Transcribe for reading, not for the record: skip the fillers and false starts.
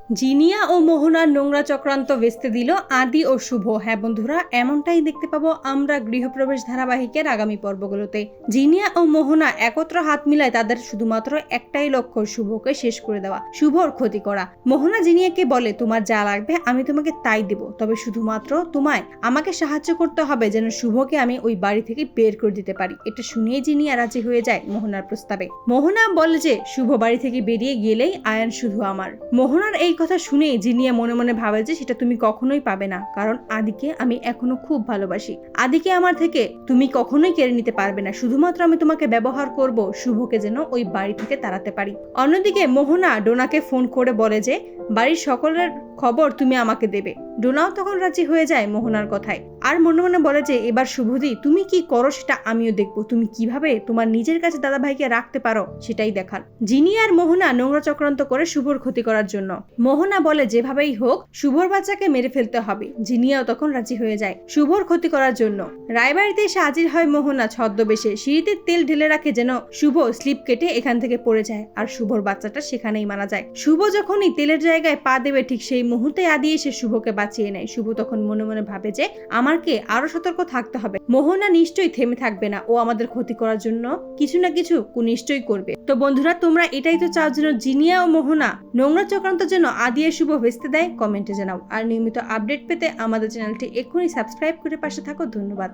জিনিয়া ও মোহনার নোংরা চক্রান্ত ভেস্তে দিল আদি ও শুভ। হ্যাঁ বন্ধুরা, এমনটাই দেখতে পাবো আমরা গৃহপ্রবেশ ধারাবাহিকের আগামী পর্বগুলোতে। জিনিয়া ও মোহনা একত্র হাত মিলায় তাদের শুধুমাত্র একটাই লক্ষ্য, শুভকে শেষ করে দেওয়া, শুভর ক্ষতি করা। মোহনা জিনিয়াকে বলে, তোমার যা লাগবে আমি তোমাকে তাই দেব, তবে শুধুমাত্র তোমায় আমাকে সাহায্য করতে হবে যেন শুভকে আমি ওই বাড়ি থেকে বের করে দিতে পারি। এটা শুনিয়ে জিনিয়া রাজি হয়ে যায় মোহনার প্রস্তাবে। মোহনা বলে যে শুভ বাড়ি থেকে বেরিয়ে গেলেই আয়ান শুধু আমার। মোহনার এই কথা শুনে জিনিয়া মনে মনে ভাবে যে সেটা তুমি কখনোই পাবে না, কারণ আদিকে আমি এখনো খুব ভালোবাসি। আদিকে আমার থেকে তুমি কখনোই কেড়ে নিতে পারবে না, শুধুমাত্র আমি তোমাকে ব্যবহার করব শুভকে যেন ওই বাড়ি থেকে তাড়াতে পারি। অন্যদিকে মোহনা ডোনাকে ফোন করে বলে যে বাড়ির সকলের খবর তুমি আমাকে দেবে। ডোনাও তখন রাজি হয়ে যায় মোহনার কথায়, আর মনে মনে বলে যে এবার শুভদি তুমি কি করো সেটা আমিও দেখবো, তুমি কিভাবে তোমার নিজের কাছে দাদা ভাইকে রাখতে পারো সেটাই দেখার। জিনি আর মোহনা নোংরা চক্রান্ত করে শুভর ক্ষতি করার জন্য। মোহনা বলে যেভাবেই হোক শুভর বাচ্চাকে মেরে ফেলতে হবে। জিনিয়াও তখন রাজি হয়ে যায় শুভর ক্ষতি করার জন্য। রায়বাড়িতে এসে হাজির হয় মোহনা ছদ্মবেশে, সিঁড়িতে তেল ঢেলে রাখে যেন শুভ স্লিপ কেটে এখান থেকে পড়ে যায় আর শুভর বাচ্চাটা সেখানেই মারা যায়। শুভ যখনই তেলের জায়গায় পা দেবে ঠিক সেই মুহূর্তে আদি এসে শুভকে বাঁচিয়ে নেয়। শুভ তখন মনে মনে ভাবে যে আমাকে আরো সতর্ক থাকতে হবে, মোহনা নিশ্চয়ই থেমে থাকবে না, ও আমাদের ক্ষতি করার জন্য কিছু না কিছু নিশ্চয়ই করবে। তো বন্ধুরা, তোমরা এটাই তো চাও যেন জিনিয়া ও মোহনা নোংরা চক্রান্ত যেন আদি আর শুভ ভেস্তে দেয়? কমেন্টে জানাও। আর নিয়মিত আপডেট পেতে আমাদের চ্যানেলটি এক্ষুনি সাবস্ক্রাইব করে পাশে থাকো। ধন্যবাদ।